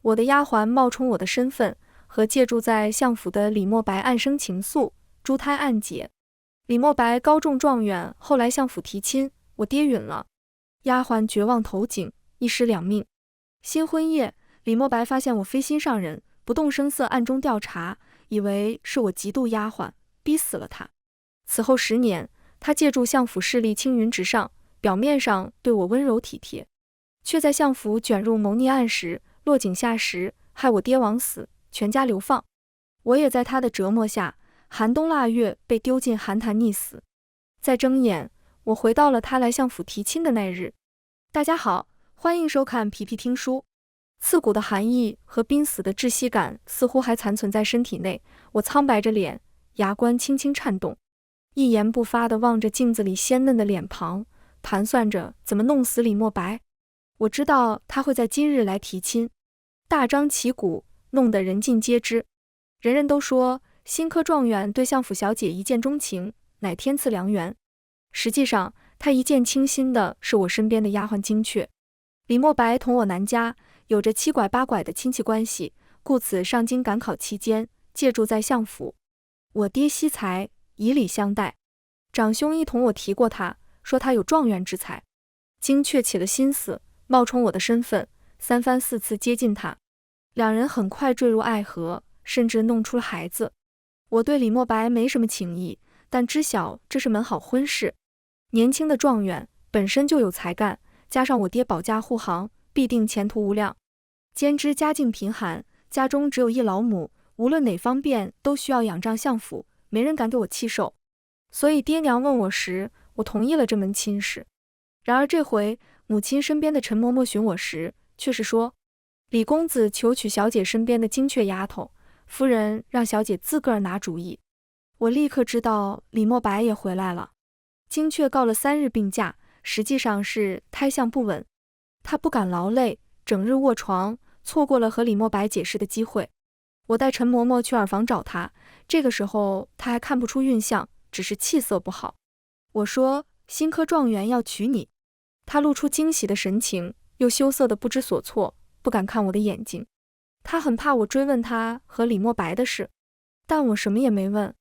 我的丫鬟冒充我的身份，和借住在相府的李莫白暗生情愫，珠胎暗结。李莫白高中状元，后来相府提亲，我爹允了。丫鬟绝望投井，一尸两命。新婚夜，李莫白发现我非心上人，不动声色暗中调查，以为是我嫉妒丫鬟，逼死了他。此后10年，他借助相府势力青云直上，表面上对我温柔体贴，却在相府卷入谋逆案时落井下石，害我爹枉死，全家流放。我也在他的折磨下，寒冬腊月被丢进寒潭溺死。再睁眼，我回到了他来相府提亲的那日。大家好，欢迎收看皮皮听书。刺骨的寒意和濒死的窒息感似乎还残存在身体内，我苍白着脸，牙关轻轻颤动，一言不发地望着镜子里鲜嫩的脸庞，盘算着怎么弄死李莫白。我知道他会在今日来提亲，大张旗鼓，弄得人尽皆知。人人都说新科状元对相府小姐一见钟情，乃天赐良缘。实际上，他一见倾心的是我身边的丫鬟金雀。李莫白同我南家有着7拐8拐的亲戚关系，故此上京赶考期间借住在相府。我爹惜才，以礼相待。长兄一同我提过他，说他有状元之才。金雀起了心思，冒充我的身份，3番4次接近他。两人很快坠入爱河，甚至弄出了孩子。我对李莫白没什么情谊，但知晓这是门好婚事。年轻的状元本身就有才干，加上我爹保驾护航，必定前途无量。兼之家境贫寒，家中只有一老母，无论哪方面都需要仰仗相府，没人敢给我弃寿。所以爹娘问我时，我同意了这门亲事。然而这回母亲身边的陈嬷嬷询我时，却是说李公子求娶小姐身边的金雀丫头，夫人让小姐自个儿拿主意。我立刻知道李莫白也回来了。金雀告了3日病假，实际上是胎相不稳，她不敢劳累，整日卧床，错过了和李莫白解释的机会。我带陈嬷嬷去耳房找她，这个时候她还看不出孕象，只是气色不好。我说新科状元要娶你，她露出惊喜的神情，又羞涩的不知所措，不敢看我的眼睛。她很怕我追问她和李莫白的事，但我什么也没问。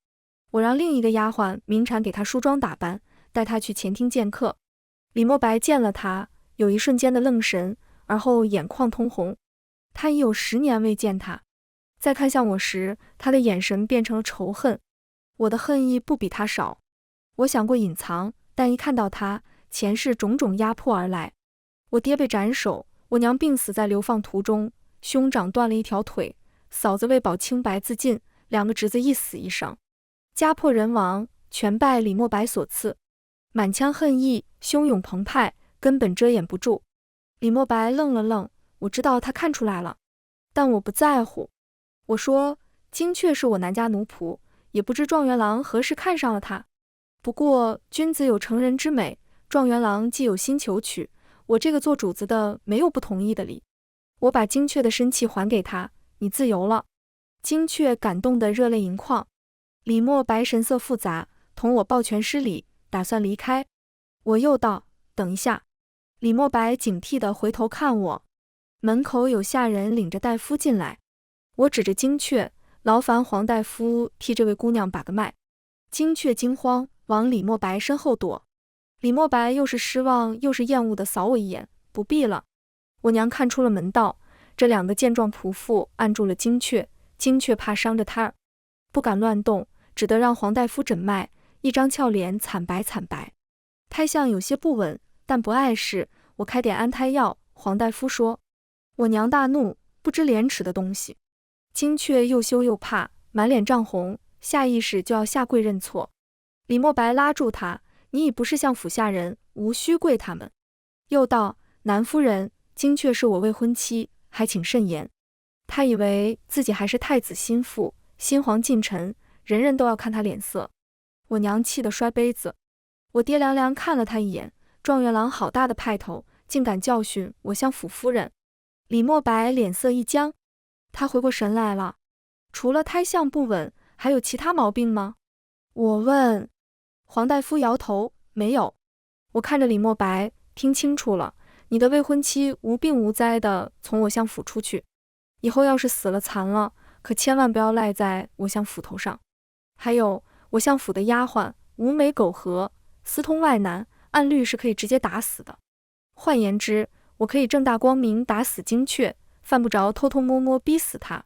我让另一个丫鬟明婵给她梳妆打扮，带她去前厅见客。李莫白见了她，有一瞬间的愣神，而后眼眶通红。他已有10年未见她，再看向我时，他的眼神变成了仇恨。我的恨意不比他少。我想过隐藏，但一看到他，前世种种压迫而来。我爹被斩首，我娘病死在流放途中，兄长断了一条腿，嫂子为保清白自尽，2个侄子一死一伤，家破人亡，全拜李莫白所赐。满腔恨意汹涌澎湃，根本遮掩不住。李莫白愣了愣，我知道他看出来了，但我不在乎。我说金雀是我南家奴仆，也不知状元郎何时看上了他。不过君子有成人之美，状元郎既有心求娶，我这个做主子的没有不同意的理。我把金雀的身契还给他，你自由了。金雀感动得热泪盈眶。李莫白神色复杂，同我抱拳施礼，打算离开。我又道，等一下。李莫白警惕地回头看我。门口有下人领着大夫进来，我指着金雀，劳烦黄大夫替这位姑娘把个脉。金雀惊慌，往李莫白身后躲。李莫白又是失望又是厌恶地扫我一眼，不必了。我娘看出了门道，这2个健壮仆妇按住了金雀，金雀怕伤着胎儿，不敢乱动，只得让黄大夫诊脉，一张俏脸惨白惨白，胎相有些不稳，但不碍事，我开点安胎药。黄大夫说。我娘大怒，不知廉耻的东西。金雀又羞又怕，满脸涨红，下意识就要下跪认错。李莫白拉住他，你已不是相府下人，无需跪他们。又道，南夫人，金雀是我未婚妻，还请慎言。他以为自己还是太子心腹，新皇近臣，人人都要看他脸色。我娘气得摔杯子。我爹凉凉看了他一眼，状元郎好大的派头，竟敢教训我相府夫人。李莫白脸色一僵，他回过神来了。除了胎相不稳，还有其他毛病吗？我问。黄大夫摇头，没有。我看着李莫白，听清楚了，你的未婚妻无病无灾的从我相府出去。以后要是死了残了，可千万不要赖在我相府头上。还有，我相府的丫鬟无媒苟合，私通外男，按律是可以直接打死的。换言之，我可以正大光明打死金雀，犯不着偷偷摸摸逼死他。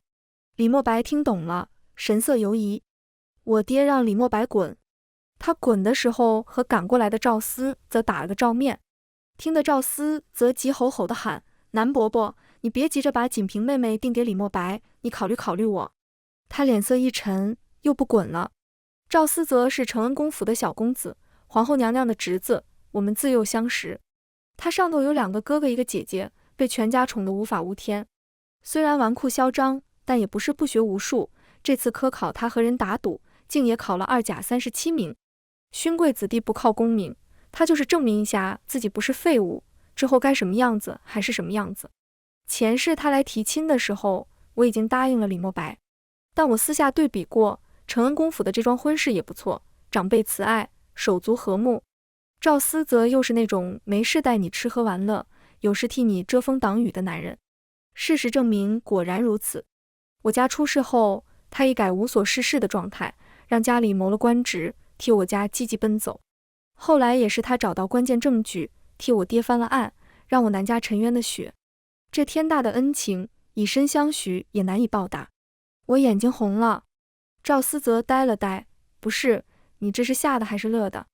李莫白听懂了，神色犹疑。我爹让李莫白滚。他滚的时候和赶过来的赵思则打了个照面，听得赵思则急吼吼地喊：南伯伯，你别急着把锦屏妹妹定给李莫白，你考虑考虑我。他脸色一沉，又不滚了。赵思则是承恩公府的小公子，皇后娘娘的侄子，我们自幼相识。他上头有2个哥哥1个姐姐，被全家宠得无法无天。虽然纨绔嚣张，但也不是不学无术。这次科考他和人打赌，竟也考了2甲37名。勋贵子弟不靠功名，他就是证明一下自己不是废物，之后该什么样子还是什么样子。前世他来提亲的时候，我已经答应了李莫白，但我私下对比过，承恩公府的这桩婚事也不错，长辈慈爱，手足和睦。赵思则又是那种没事带你吃喝玩乐，有事替你遮风挡雨的男人。事实证明果然如此。我家出事后，他一改无所事事的状态，让家里谋了官职，替我家积极奔走。后来也是他找到关键证据，替我爹翻了案，让我南家沉冤的血。这天大的恩情，以身相许也难以报答。我眼睛红了。赵思则呆了呆，不是，你这是吓的还是乐的？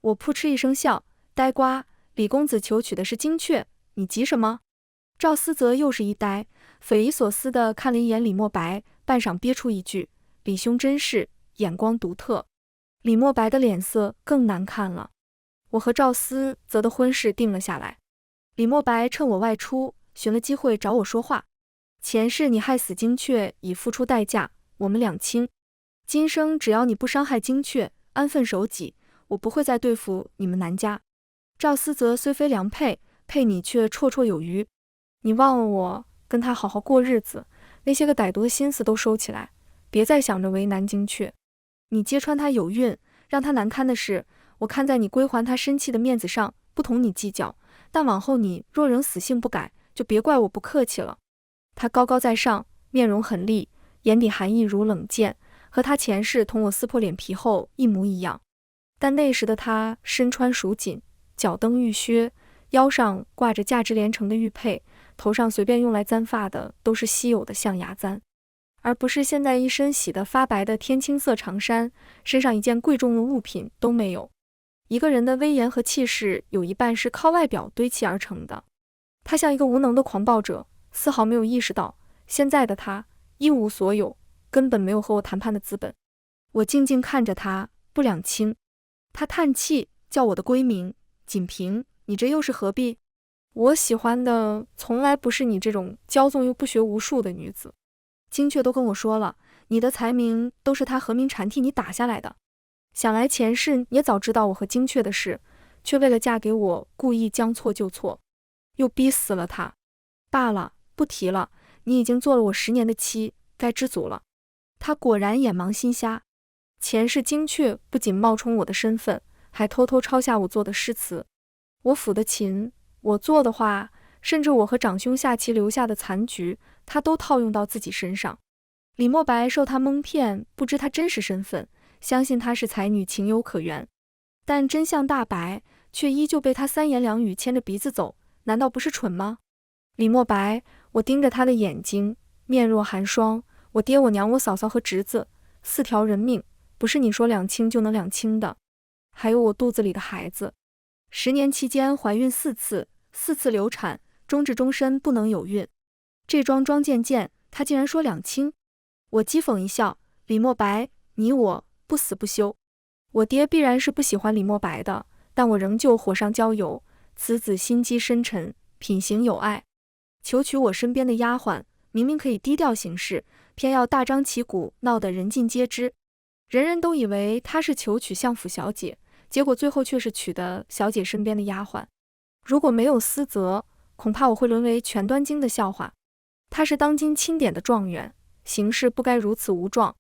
我扑哧一声笑，呆瓜，李公子求娶的是金雀，你急什么？赵思则又是一呆，匪夷所思地看了一眼李莫白，半晌憋出一句：李兄真是眼光独特。李莫白的脸色更难看了。我和赵思则的婚事定了下来。李莫白趁我外出，寻了机会找我说话。前世你害死金雀，已付出代价，我们两清。今生只要你不伤害金雀，安分守己，我不会再对付你们南家。赵思则虽非良配，配你却绰绰有余。你忘了我，跟他好好过日子，那些个歹毒的心思都收起来，别再想着为难金雀。你揭穿他有孕，让他难堪的事，我看在你归还他生气的面子上，不同你计较，但往后你若仍死性不改，就别怪我不客气了。他高高在上，面容狠厉，眼底寒意如冷箭，和他前世同我撕破脸皮后一模一样。但那时的他身穿蜀锦，脚蹬玉靴，腰上挂着价值连城的玉佩，头上随便用来簪发的都是稀有的象牙簪，而不是现在一身洗得发白的天青色长衫，身上一件贵重的物品都没有。一个人的威严和气势有一半是靠外表堆砌而成的。他像一个无能的狂暴者，丝毫没有意识到现在的他一无所有，根本没有和我谈判的资本。我静静看着他，不两清。他叹气，叫我的闺名，锦屏，你这又是何必？我喜欢的从来不是你这种骄纵又不学无术的女子。金雀都跟我说了，你的才名都是他何明禅替你打下来的。想来前世也早知道我和金雀的事，却为了嫁给我故意将错就错，又逼死了他。罢了，不提了，你已经做了我10年的妻，该知足了。他果然眼盲心瞎。前世金雀不仅冒充我的身份，还偷偷抄下我做的诗词。我抚的琴，我做的画，甚至我和长兄下棋留下的残局，他都套用到自己身上。李莫白受他蒙骗，不知他真实身份，相信他是才女，情有可原。但真相大白，却依旧被他三言两语牵着鼻子走，难道不是蠢吗？李莫白，我盯着他的眼睛，面若寒霜。我爹我娘我嫂嫂和侄子，4条人命，不是你说两清就能两清的。还有我肚子里的孩子，10年期间怀孕4次，4次流产，终至终身不能有孕。这桩庄件件，他竟然说两清。我讥讽一笑，李莫白，你我不死不休。我爹必然是不喜欢李莫白的，但我仍旧火上浇油。此子心机深沉，品行有爱，求娶我身边的丫鬟，明明可以低调行事，偏要大张旗鼓，闹得人尽皆知。人人都以为他是求娶相府小姐，结果最后却是娶的小姐身边的丫鬟。如果没有私责，恐怕我会沦为全端京的笑话。他是当今钦点的状元，行事不该如此无状，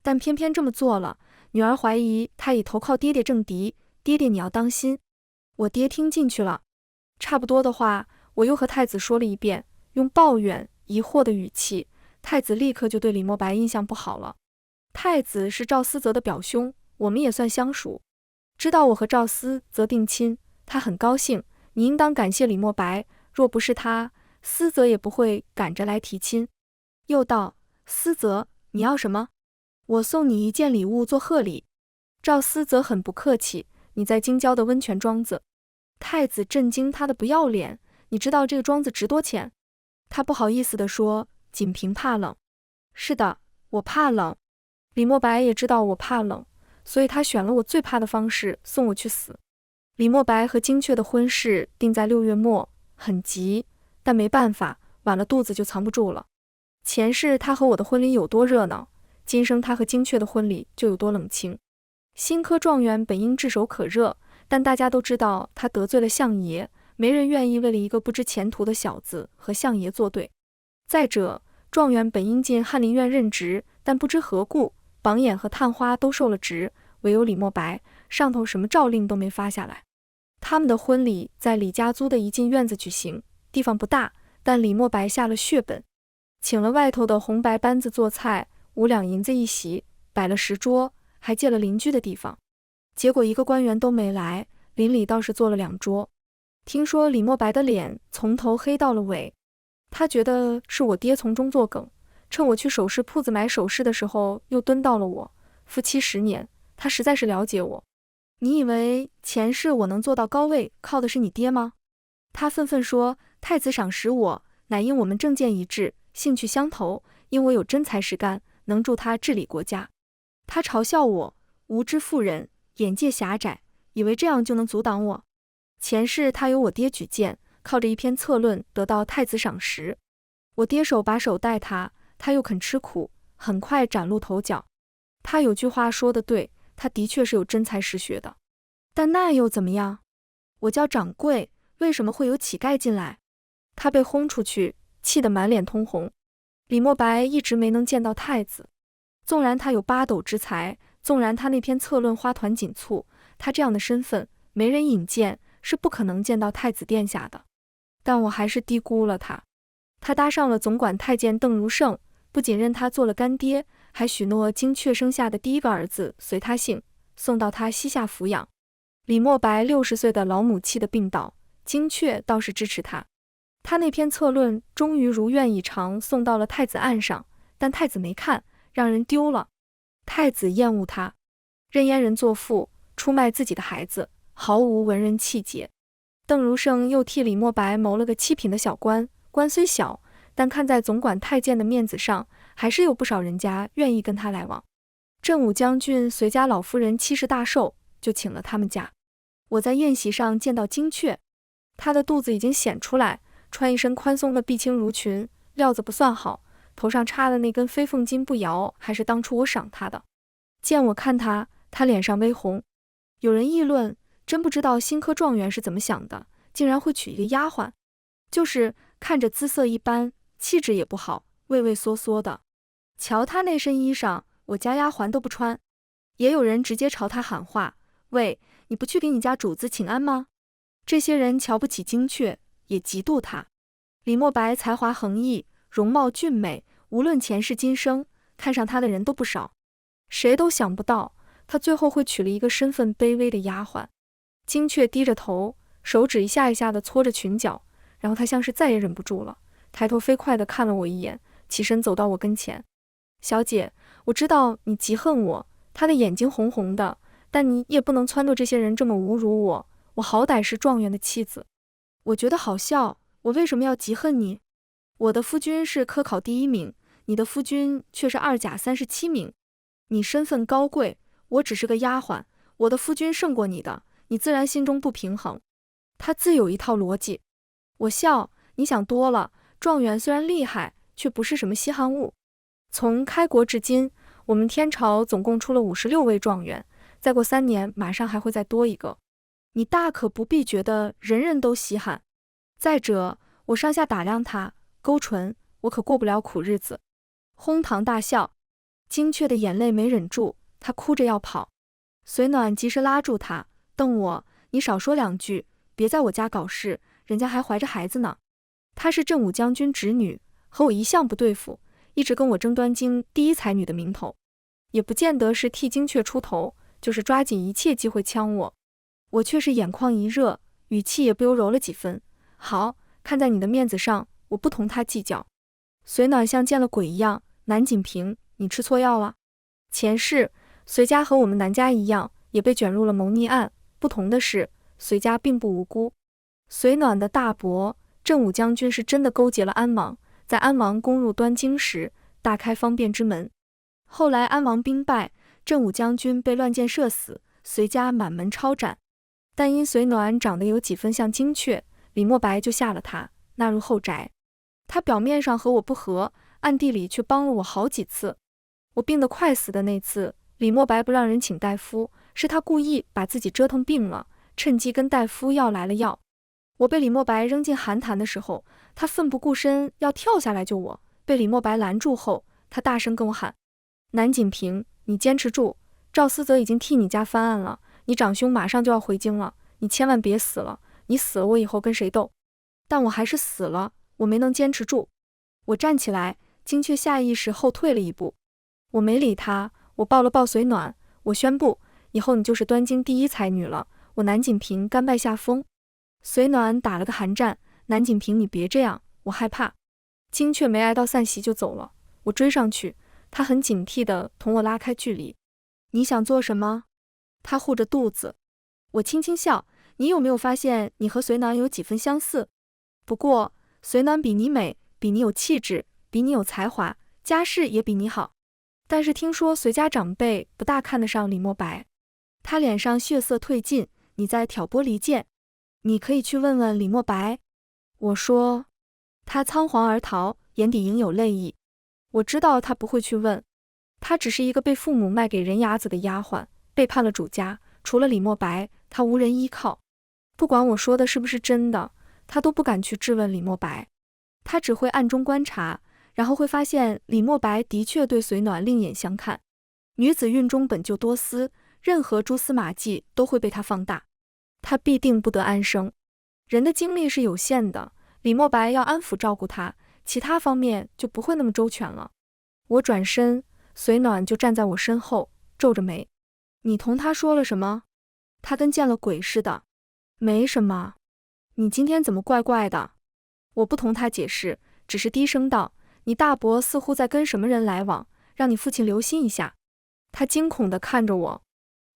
但偏偏这么做了。女儿怀疑他已投靠爹爹政敌，爹爹你要当心。我爹听进去了，差不多的话我又和太子说了一遍，用抱怨疑惑的语气，太子立刻就对李莫白印象不好了。太子是赵思泽的表兄，我们也算相熟，知道我和赵思泽定亲，他很高兴，你应当感谢李莫白，若不是他，思泽也不会赶着来提亲。又道，思泽，你要什么？我送你一件礼物做贺礼。赵思泽很不客气，你在京郊的温泉庄子。太子震惊他的不要脸，你知道这个庄子值多钱？他不好意思地说，仅凭怕冷。是的，我怕冷。李莫白也知道我怕冷，所以他选了我最怕的方式送我去死。李莫白和金雀的婚事定在6月末，很急，但没办法，晚了肚子就藏不住了。前世他和我的婚礼有多热闹，今生他和金雀的婚礼就有多冷清。新科状元本应炙手可热，但大家都知道他得罪了相爷，没人愿意为了一个不知前途的小子和相爷作对。再者，状元本应进翰林院任职，但不知何故，榜眼和探花都受了职，唯有李莫白，上头什么诏令都没发下来。他们的婚礼在李家租的一进院子举行，地方不大，但李莫白下了血本，请了外头的红白班子做菜，5两银子一席，摆了10桌，还借了邻居的地方。结果一个官员都没来，邻里倒是做了2桌。听说李莫白的脸从头黑到了尾，他觉得是我爹从中作梗，趁我去首饰铺子买首饰的时候又蹲到了我。夫妻10年，他实在是了解我。你以为前世我能做到高位，靠的是你爹吗？他愤愤说，太子赏识我，乃因我们政见一致，兴趣相投，因我有真才实干，能助他治理国家。他嘲笑我无知妇人，眼界狭窄，以为这样就能阻挡我。前世他有我爹举荐，靠着一篇策论得到太子赏识，我爹手把手带他，他又肯吃苦，很快崭露头角。他有句话说得对，他的确是有真才实学的。但那又怎么样？我叫掌柜，为什么会有乞丐进来？他被轰出去，气得满脸通红。李莫白一直没能见到太子，纵然他有8斗之才，纵然他那篇策论花团锦簇，他这样的身份没人引荐，是不可能见到太子殿下的。但我还是低估了他。他搭上了总管太监邓如胜，不仅认他做了干爹，还许诺金雀生下的第1个儿子随他姓，送到他膝下抚养。李莫白60岁的老母气的病倒，金雀倒是支持他。他那篇策论终于如愿以偿送到了太子案上，但太子没看，让人丢了。太子厌恶他，认阉人做父，出卖自己的孩子，毫无文人气节。邓如胜又替李莫白谋了个7品的小官，官虽小，但看在总管太监的面子上，还是有不少人家愿意跟他来往。镇武将军随家老夫人70大寿，就请了他们家。我在宴席上见到金雀，她的肚子已经显出来，穿一身宽松的碧青襦裙，料子不算好，头上插的那根飞凤金不摇，还是当初我赏她的。见我看她，她脸上微红。有人议论，真不知道新科状元是怎么想的，竟然会娶一个丫鬟，就是看着姿色一般，气质也不好，畏畏缩缩的。瞧她那身衣裳，我家丫鬟都不穿。也有人直接朝她喊话，喂，你不去给你家主子请安吗？这些人瞧不起金雀，也嫉妒她。李莫白才华横溢，容貌俊美，无论前世今生，看上她的人都不少。谁都想不到，她最后会娶了一个身份卑微的丫鬟。金雀低着头，手指一下一下地搓着裙角，然后她像是再也忍不住了，抬头飞快地看了我一眼，起身走到我跟前。小姐，我知道你嫉恨我，她的眼睛红红的，但你也不能撺掇这些人这么侮辱我，我好歹是状元的妻子。我觉得好笑，我为什么要嫉恨你？我的夫君是科考第1名，你的夫君却是2甲37名。你身份高贵，我只是个丫鬟，我的夫君胜过你的，你自然心中不平衡。他自有一套逻辑。我笑，你想多了，状元虽然厉害，却不是什么稀罕物。从开国至今，我们天朝总共出了56位状元，再过3年马上还会再多一个。你大可不必觉得人人都稀罕。再者，我上下打量他，勾唇，我可过不了苦日子。哄堂大笑。金雀的眼泪没忍住，她哭着要跑。随暖及时拉住她，瞪我，你少说2句，别在我家搞事，人家还怀着孩子呢。她是镇武将军侄女，和我一向不对付，一直跟我争端京第一才女的名头，也不见得是替精确出头，就是抓紧一切机会呛我。我却是眼眶一热，语气也不由柔了几分。好，看在你的面子上，我不同他计较。随暖像见了鬼一样，南锦屏，你吃错药了。前世，随家和我们南家一样，也被卷入了谋逆案，不同的是，随家并不无辜。随暖的大伯镇武将军是真的勾结了安王，在安王攻入端京时，大开方便之门。后来安王兵败，镇武将军被乱箭射死，随家满门抄斩。但因随暖长得有几分像精确，李莫白就下了他，纳入后宅。他表面上和我不和，暗地里却帮了我好几次。我病得快死的那次，李莫白不让人请大夫，是他故意把自己折腾病了，趁机跟大夫要来了药。我被李莫白扔进寒潭的时候，他奋不顾身要跳下来救我，被李莫白拦住后，他大声跟我喊：南锦屏，你坚持住，赵思泽已经替你家翻案了，你长兄马上就要回京了，你千万别死了，你死了我以后跟谁斗？但我还是死了，我没能坚持住。我站起来，精确下意识后退了一步。我没理他，我抱了抱随暖，我宣布，以后你就是端京第一才女了，我南锦屏甘拜下风。随暖打了个寒战，南锦屏你别这样，我害怕。精确没挨到散席就走了，我追上去，他很警惕地同我拉开距离。你想做什么？他护着肚子。我轻轻笑，你有没有发现你和随暖有几分相似？不过随暖比你美，比你有气质，比你有才华，家世也比你好。但是听说随家长辈不大看得上李莫白。他脸上血色褪尽，你在挑拨离间。你可以去问问李莫白。我说。他仓皇而逃，眼底仍有泪意。我知道他不会去问，他只是一个被父母卖给人牙子的丫鬟，背叛了主家，除了李莫白，他无人依靠。不管我说的是不是真的，他都不敢去质问李莫白。他只会暗中观察，然后会发现李莫白的确对随暖另眼相看。女子运中本就多思，任何蛛丝马迹都会被他放大。他必定不得安生。人的精力是有限的，李莫白要安抚照顾他，其他方面就不会那么周全了。我转身，随暖就站在我身后，皱着眉。你同他说了什么？他跟见了鬼似的。没什么。你今天怎么怪怪的？我不同他解释，只是低声道，你大伯似乎在跟什么人来往，让你父亲留心一下。他惊恐地看着我，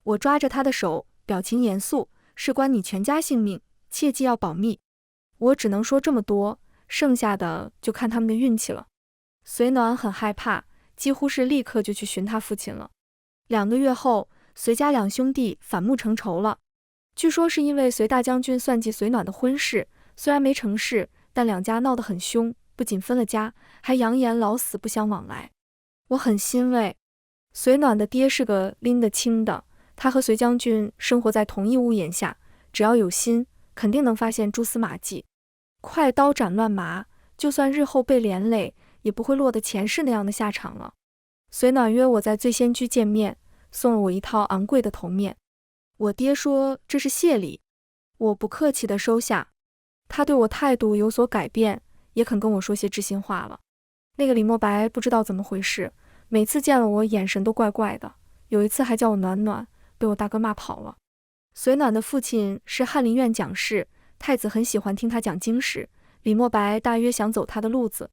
我抓着他的手，表情严肃，事关你全家性命，切记要保密。我只能说这么多，剩下的就看他们的运气了。随暖很害怕，几乎是立刻就去寻他父亲了。2个月后，随家两兄弟反目成仇了。据说是因为随大将军算计随暖的婚事，虽然没成事，但两家闹得很凶，不仅分了家，还扬言老死不相往来。我很欣慰。随暖的爹是个拎得清的，他和随将军生活在同一屋檐下，只要有心，肯定能发现蛛丝马迹。快刀斩乱麻，就算日后被连累，也不会落得前世那样的下场了。随暖约我在醉仙居见面，送了我一套昂贵的头面。我爹说这是谢礼，我不客气地收下。他对我态度有所改变，也肯跟我说些知心话了。那个李莫白不知道怎么回事，每次见了我眼神都怪怪的，有一次还叫我暖暖，被我大哥骂跑了。随暖的父亲是翰林院讲士，太子很喜欢听他讲经史，李莫白大约想走他的路子。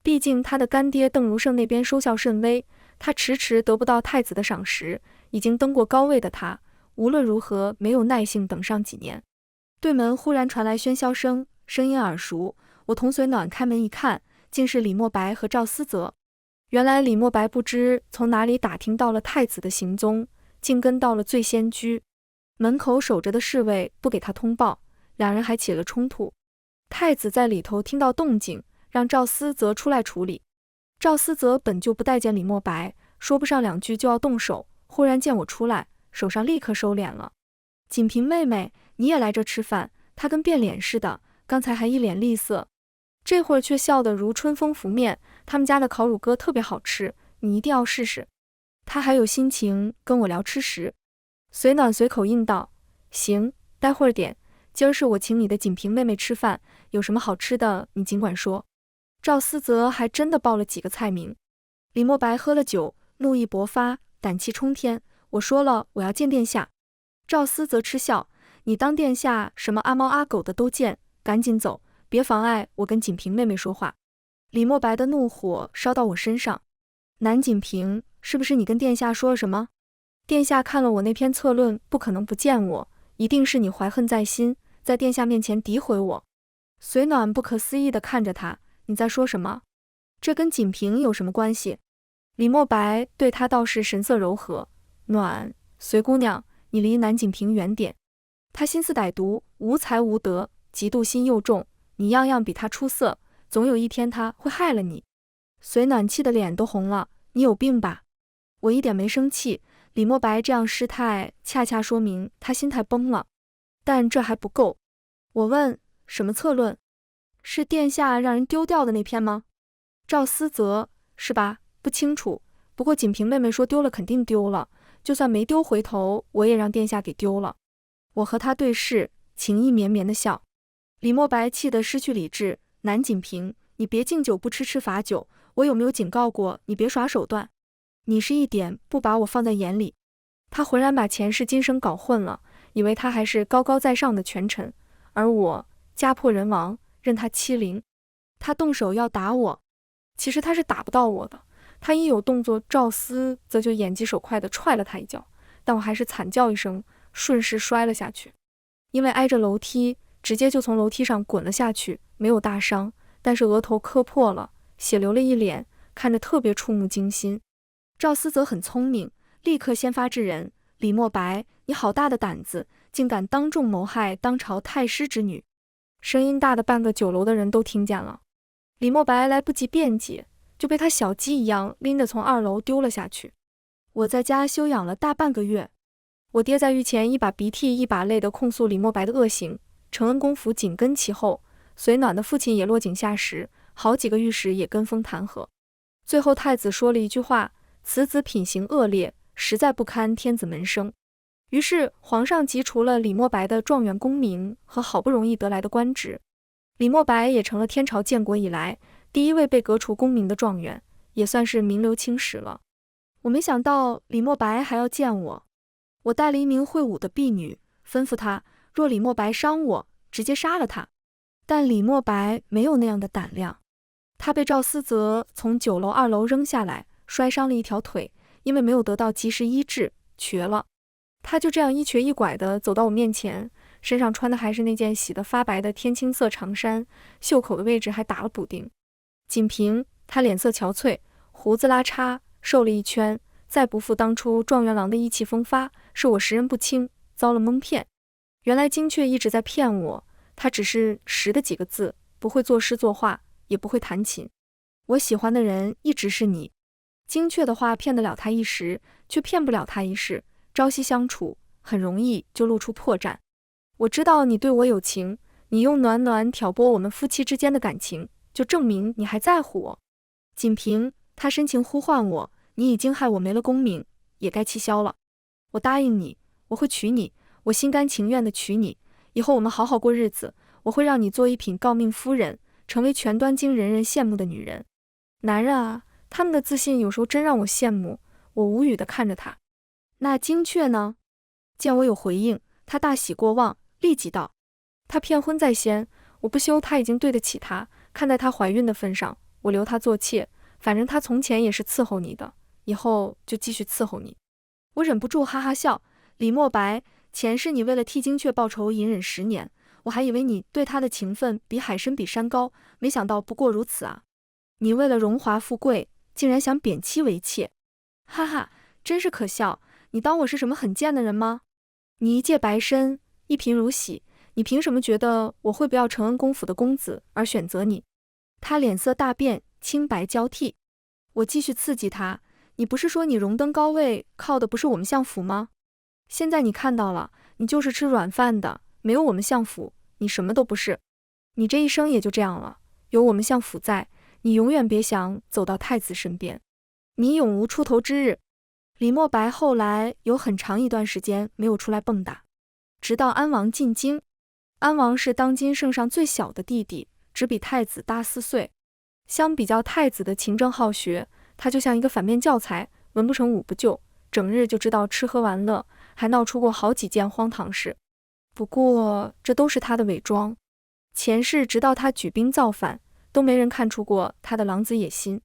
毕竟他的干爹邓如胜那边收效甚微，他迟迟得不到太子的赏识，已经登过高位的他，无论如何没有耐性等上几年。对门忽然传来喧嚣声，声音耳熟，我同随暖开门一看，竟是李莫白和赵思泽。原来李莫白不知从哪里打听到了太子的行踪，竟跟到了醉仙居。门口守着的侍卫不给他通报，两人还起了冲突。太子在里头听到动静，让赵思泽出来处理。赵思泽本就不待见李莫白，说不上2句就要动手，忽然见我出来，手上立刻收敛了。锦屏妹妹，你也来这吃饭？她跟变脸似的，刚才还一脸厉色，这会儿却笑得如春风拂面。他们家的烤乳鸽特别好吃，你一定要试试。她还有心情跟我聊吃食。随暖随口应道，行，待会儿点，今儿是我请你的锦屏妹妹吃饭，有什么好吃的你尽管说。赵思泽还真的报了几个菜名，李莫白喝了酒，怒意勃发，胆气冲天。我说了，我要见殿下。赵思则嗤笑，你当殿下什么阿猫阿狗的都见，赶紧走，别妨碍我跟锦屏妹妹说话。李莫白的怒火烧到我身上。南锦屏，是不是你跟殿下说了什么？殿下看了我那篇策论，不可能不见我，一定是你怀恨在心，在殿下面前诋毁我。随暖不可思议地看着他，你在说什么？这跟锦屏有什么关系？李莫白对他倒是神色柔和，暖，随姑娘，你离南锦屏远点。他心思歹毒，无才无德，嫉妒心又重，你样样比他出色，总有一天他会害了你。随暖气的脸都红了，你有病吧？我一点没生气，李莫白这样失态，恰恰说明他心态崩了。但这还不够。我问，什么策论？是殿下让人丢掉的那篇吗？赵思则，是吧？不清楚，不过锦屏妹妹说丢了肯定丢了，就算没丢回头，我也让殿下给丢了。我和他对视，情意绵绵的笑。李莫白气得失去理智，南锦屏，你别敬酒不吃罚酒，我有没有警告过你别耍手段？你是一点不把我放在眼里。他浑然把前世今生搞混了，以为他还是高高在上的权臣，而我家破人亡，任他欺凌。他动手要打我，其实他是打不到我的，他一有动作，赵思则就眼疾手快地踹了他一脚，但我还是惨叫一声，顺势摔了下去。因为挨着楼梯，直接就从楼梯上滚了下去，没有大伤，但是额头磕破了，血流了一脸，看着特别触目惊心。赵思则很聪明，立刻先发制人，李莫白，你好大的胆子，竟敢当众谋害当朝太师之女。声音大的半个酒楼的人都听见了。李莫白来不及辩解，就被他小鸡一样拎着从2楼丢了下去。我在家休养了大半个月，我爹在狱前一把鼻涕一把泪地控诉李莫白的恶行，承恩公府紧跟其后，随暖的父亲也落井下石，好几个御史也跟风弹劾。最后太子说了一句话，此子品行恶劣，实在不堪天子门生。于是皇上即除了李莫白的状元功名和好不容易得来的官职，李莫白也成了天朝建国以来第一位被革除功名的状元，也算是名留青史了。我没想到李莫白还要见我，我带了一名会武的婢女，吩咐他，若李莫白伤我，直接杀了他。但李莫白没有那样的胆量，他被赵思则从9楼2楼扔下来，摔伤了一条腿，因为没有得到及时医治，瘸了。他就这样一瘸一拐地走到我面前，身上穿的还是那件洗得发白的天青色长衫，袖口的位置还打了补丁。锦屏，他脸色憔悴，胡子拉碴，瘦了一圈，再不复当初状元郎的意气风发，是我识人不清，遭了蒙骗。原来金雀一直在骗我，他只是识的几个字，不会作诗作画，也不会弹琴。我喜欢的人一直是你。金雀的话骗得了他一时，却骗不了他一世。朝夕相处，很容易就露出破绽。我知道你对我有情，你用暖暖挑拨我们夫妻之间的感情，就证明你还在乎我。锦屏，他深情呼唤我，你已经害我没了功名，也该气消了。我答应你，我会娶你，我心甘情愿地娶你，以后我们好好过日子，我会让你做一品诰命夫人，成为全端京人人羡慕的女人。男人啊，他们的自信有时候真让我羡慕。我无语地看着他。那金雀呢？见我有回应，他大喜过望，立即道：他骗婚在先，我不休他已经对得起他，看在他怀孕的份上，我留他做妾，反正他从前也是伺候你的，以后就继续伺候你。我忍不住哈哈笑，李莫白，前世你为了替金雀报仇隐忍10年，我还以为你对他的情分比海深比山高，没想到不过如此啊！你为了荣华富贵，竟然想贬妻为妾，哈哈，真是可笑！你当我是什么很贱的人吗？你一介白身，一贫如洗，你凭什么觉得我会不要承恩公府的公子而选择你？他脸色大变，青白交替。我继续刺激他，你不是说你荣登高位靠的不是我们相府吗？现在你看到了，你就是吃软饭的，没有我们相府，你什么都不是。你这一生也就这样了，有我们相府在，你永远别想走到太子身边，你永无出头之日。李莫白后来有很长一段时间没有出来蹦跶，直到安王进京。安王是当今圣上最小的弟弟，只比太子大4岁。相比较太子的勤政好学，他就像一个反面教材，文不成武不就，整日就知道吃喝玩乐，还闹出过好几件荒唐事。不过这都是他的伪装，前世直到他举兵造反，都没人看出过他的狼子野心。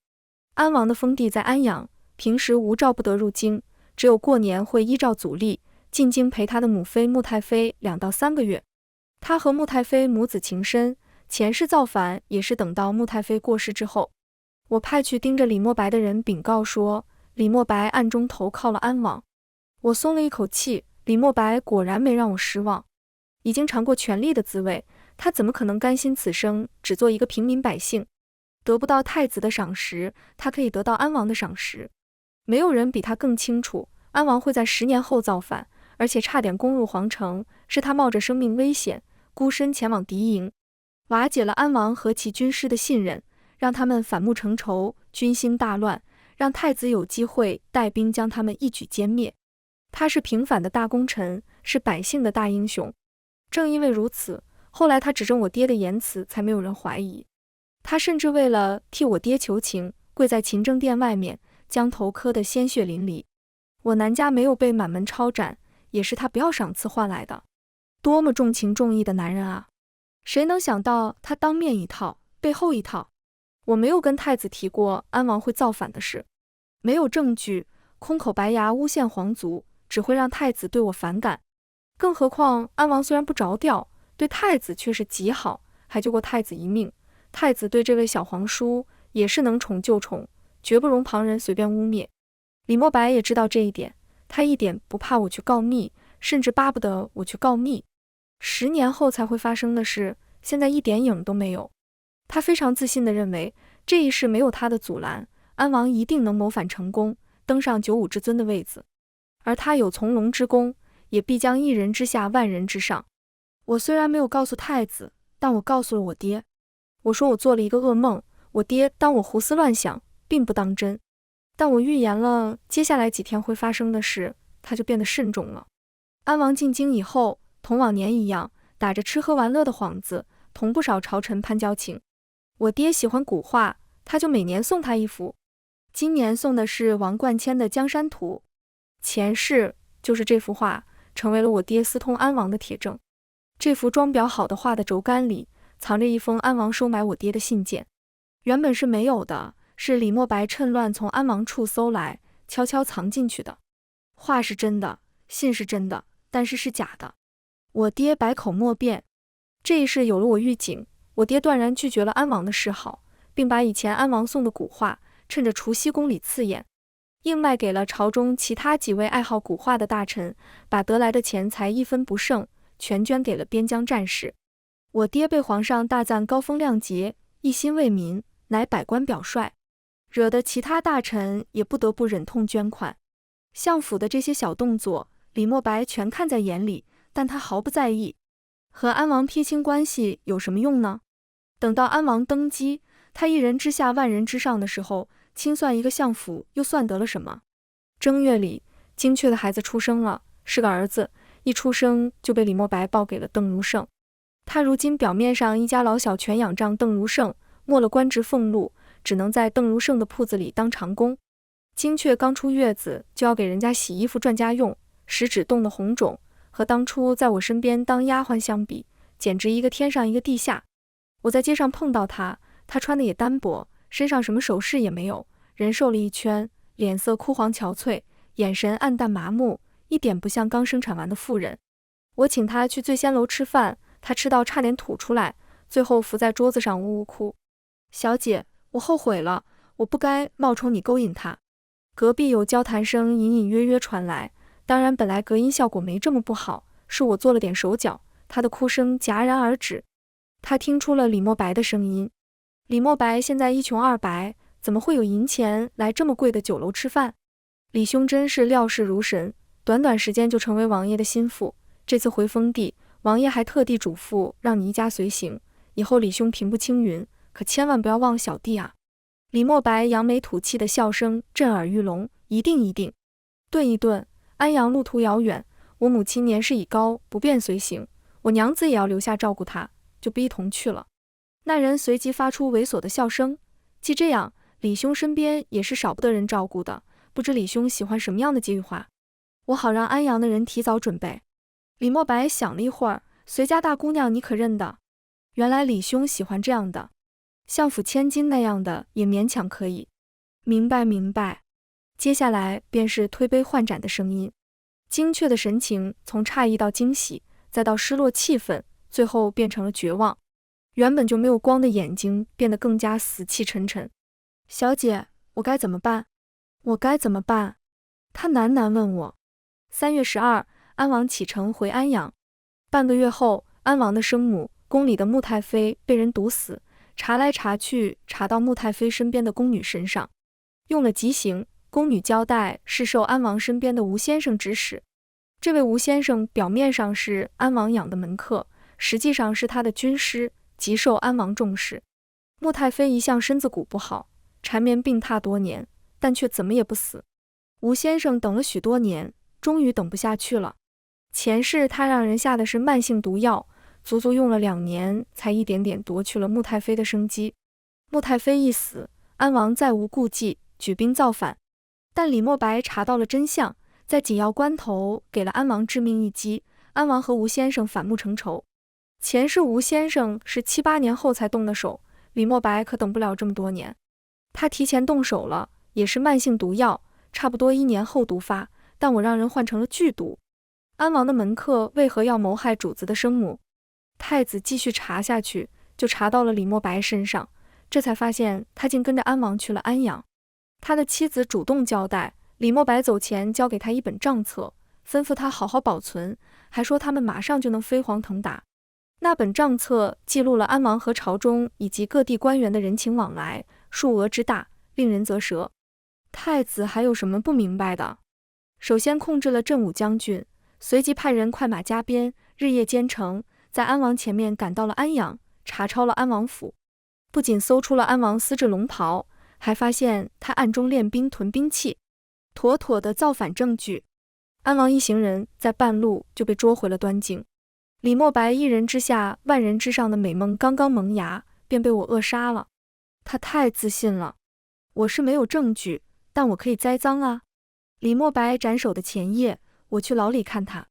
安王的封地在安阳，平时无诏不得入京，只有过年会依照祖例进京陪他的母妃穆太妃2到3个月。他和穆太妃母子情深，前世造反也是等到穆太妃过世之后。我派去盯着李莫白的人禀告说，李莫白暗中投靠了安王。我松了一口气，李莫白果然没让我失望。已经尝过权力的滋味，他怎么可能甘心此生只做一个平民百姓？得不到太子的赏识，他可以得到安王的赏识。没有人比他更清楚，安王会在10年后造反，而且差点攻入皇城，是他冒着生命危险，孤身前往敌营，瓦解了安王和其军师的信任，让他们反目成仇，军心大乱，让太子有机会带兵将他们一举歼灭。他是平反的大功臣，是百姓的大英雄。正因为如此，后来他指证我爹的言辞才没有人怀疑。他甚至为了替我爹求情，跪在勤政殿外面，将头磕得鲜血淋漓。我南家没有被满门抄斩，也是他不要赏赐换来的。多么重情重义的男人啊！谁能想到他当面一套，背后一套？我没有跟太子提过安王会造反的事，没有证据，空口白牙诬陷皇族，只会让太子对我反感。更何况安王虽然不着调，对太子却是极好，还救过太子一命。太子对这位小皇叔也是能宠就宠，绝不容旁人随便污蔑。李莫白也知道这一点，他一点不怕我去告密，甚至巴不得我去告密。10年后才会发生的事，现在一点影都没有。他非常自信地认为，这一世没有他的阻拦，安王一定能谋反成功，登上95之尊的位子。而他有从龙之功，也必将1人之下万人之上。我虽然没有告诉太子，但我告诉了我爹。我说我做了一个噩梦，我爹当我胡思乱想，并不当真。但我预言了接下来几天会发生的事，他就变得慎重了。安王进京以后，同往年一样，打着吃喝玩乐的幌子，同不少朝臣攀交情。我爹喜欢古画，他就每年送他一幅。今年送的是王冠谦的《江山图》，前世就是这幅画成为了我爹私通安王的铁证。这幅装裱好的画的轴杆里藏着一封安王收买我爹的信件，原本是没有的，是李莫白趁乱从安王处搜来，悄悄藏进去的。画是真的，信是真的，但是是假的。我爹百口莫辩。这一世有了我预警，我爹断然拒绝了安王的示好，并把以前安王送的古画趁着除夕宫里刺眼，硬卖给了朝中其他几位爱好古画的大臣，把得来的钱财1分不剩，全捐给了边疆战士。我爹被皇上大赞高风亮节，一心为民，乃百官表率，惹得其他大臣也不得不忍痛捐款。相府的这些小动作，李莫白全看在眼里，但他毫不在意。和安王撇清关系有什么用呢？等到安王登基，他1人之下万人之上的时候，清算一个相府又算得了什么？正月里，精确的孩子出生了，是个儿子，一出生就被李莫白抱给了邓如胜。他如今表面上一家老小全仰仗邓如胜，没了官职俸禄，只能在邓如胜的铺子里当长工。精确刚出月子就要给人家洗衣服赚家用，食指冻得红肿，和当初在我身边当丫鬟相比，简直一个天上一个地下。我在街上碰到他，他穿的也单薄，身上什么首饰也没有，人瘦了一圈，脸色枯黄憔悴，眼神暗淡麻木，一点不像刚生产完的妇人。我请他去醉仙楼吃饭，他吃到差点吐出来，最后伏在桌子上呜呜哭。小姐，我后悔了，我不该冒充你勾引他。隔壁有交谈声隐隐约约传来，当然本来隔音效果没这么不好，是我做了点手脚，他的哭声戛然而止。他听出了李莫白的声音。李莫白现在一穷二白，怎么会有银钱来这么贵的酒楼吃饭？李兄真是料事如神，短短时间就成为王爷的心腹。这次回封地，王爷还特地嘱咐让你一家随行，以后李兄平步青云，可千万不要忘了小弟啊。李莫白扬眉吐气的笑声震耳欲聋，一定一定。顿一顿，安阳路途遥远，我母亲年事已高，不便随行，我娘子也要留下照顾她，就不一同去了。那人随即发出猥琐的笑声，既这样，李兄身边也是少不得人照顾的，不知李兄喜欢什么样的计划，我好让安阳的人提早准备。李莫白想了一会儿，随家大姑娘你可认得？原来李兄喜欢这样的，相府千金那样的也勉强可以。明白明白。接下来便是推杯换盏的声音，精确的神情从诧异到惊喜，再到失落气愤，最后变成了绝望。原本就没有光的眼睛变得更加死气沉沉。小姐，我该怎么办？我该怎么办？他喃喃问我。3月12，安王启程回安阳。半个月后，安王的生母宫里的穆太妃被人毒死，查来查去，查到穆太妃身边的宫女身上，用了极刑。宫女交代是受安王身边的吴先生指使。这位吴先生表面上是安王养的门客，实际上是他的军师，极受安王重视。穆太妃一向身子骨不好，缠绵病榻多年，但却怎么也不死。吴先生等了许多年，终于等不下去了。前世他让人下的是慢性毒药，足足用了2年，才一点点夺去了穆太妃的生机。穆太妃一死，安王再无顾忌，举兵造反。但李莫白查到了真相，在紧要关头给了安王致命一击，安王和吴先生反目成仇。前世吴先生是7、8年后才动的手，李莫白可等不了这么多年。他提前动手了，也是慢性毒药，差不多1年后毒发，但我让人换成了剧毒。安王的门客为何要谋害主子的生母？太子继续查下去，就查到了李莫白身上，这才发现他竟跟着安王去了安阳。他的妻子主动交代，李莫白走前交给他一本账册，吩咐他好好保存，还说他们马上就能飞黄腾达。那本账册记录了安王和朝中以及各地官员的人情往来，数额之大，令人啧舌。太子还有什么不明白的？首先控制了镇武将军，随即派人快马加鞭，日夜兼程，在安王前面赶到了安阳，查抄了安王府，不仅搜出了安王丝质龙袍，还发现他暗中练兵囤兵器，妥妥的造反证据。安王一行人在半路就被捉回了端境。李莫白一人之下万人之上的美梦刚刚萌芽，便被我扼杀了。他太自信了。我是没有证据，但我可以栽赃啊。李莫白斩首的前夜，我去牢里看他，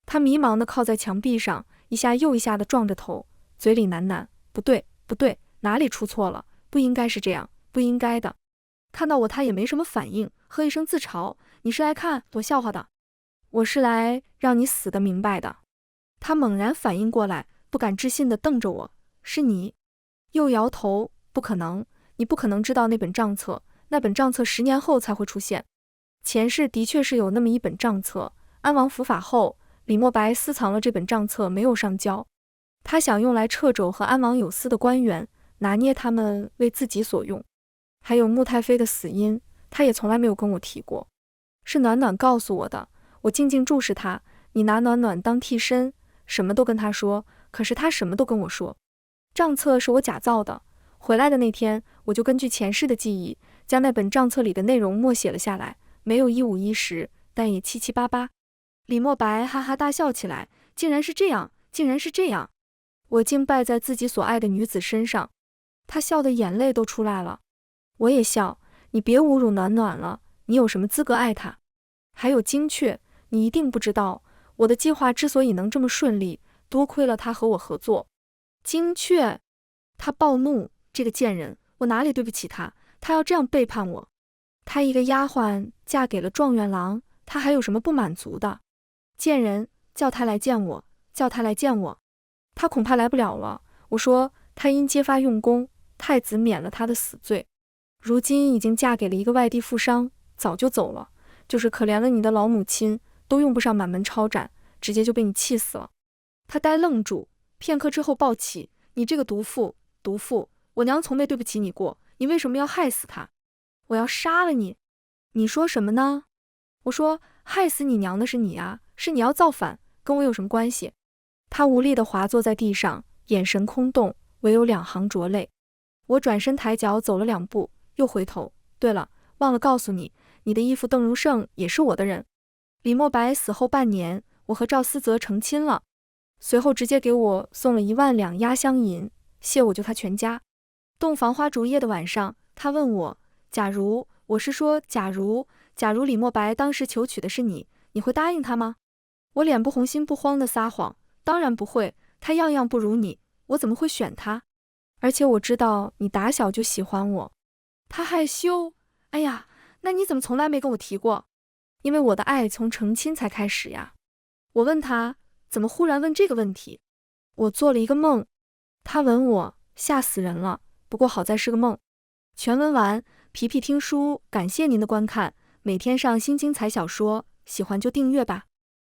他迷茫地靠在墙壁上，一下又一下地撞着头，嘴里喃喃：不对，不对，哪里出错了？不应该是这样，不应该的。看到我他也没什么反应，喝一声自嘲：你是来看我笑话的？我是来让你死得明白的。他猛然反应过来，不敢置信地瞪着我：是你？又摇头：不可能，你不可能知道那本账册，那本账册10年后才会出现。前世的确是有那么一本账册，安王伏法后，李莫白私藏了这本账册，没有上交。他想用来掣肘和安王有私的官员，拿捏他们为自己所用。还有穆太妃的死因，他也从来没有跟我提过，是暖暖告诉我的。我静静注视他，你拿暖暖当替身，什么都跟他说，可是他什么都跟我说。账册是我假造的，回来的那天，我就根据前世的记忆，将那本账册里的内容默写了下来，没有一五一十，但也七七八八。李莫白哈哈大笑起来，竟然是这样，竟然是这样！我竟败在自己所爱的女子身上。他笑得眼泪都出来了。我也笑，你别侮辱暖暖了，你有什么资格爱她？还有精确，你一定不知道，我的计划之所以能这么顺利，多亏了他和我合作。精确！他暴怒，这个贱人，我哪里对不起他？他要这样背叛我。他一个丫鬟嫁给了状元郎，他还有什么不满足的？贱人，叫他来见我，叫他来见我。他恐怕来不了了。我说他因揭发用功，太子免了他的死罪，如今已经嫁给了一个外地富商，早就走了。就是可怜了你的老母亲，都用不上满门抄斩，直接就被你气死了。他呆愣住，片刻之后暴起：你这个毒妇，毒妇！我娘从没对不起你过，你为什么要害死她？我要杀了你！你说什么呢？我说害死你娘的是你啊，是你要造反，跟我有什么关系？他无力地滑坐在地上，眼神空洞，唯有2行浊泪。我转身抬脚走了2步，又回头。对了，忘了告诉你，你的义父邓如胜也是我的人。李莫白死后半年，我和赵思泽成亲了，随后直接给我送了1万两压箱银，谢我救他全家。洞房花烛夜的晚上，他问我，我是说假如李莫白当时求娶的是你，你会答应他吗？我脸不红心不慌的撒谎，当然不会，他样样不如你，我怎么会选他？而且我知道你打小就喜欢我。他害羞，哎呀，那你怎么从来没跟我提过？因为我的爱从成亲才开始呀。我问他，怎么忽然问这个问题？我做了一个梦。他吻我，吓死人了，不过好在是个梦。全文完，皮皮听书，感谢您的观看，每天上新精彩小说，喜欢就订阅吧。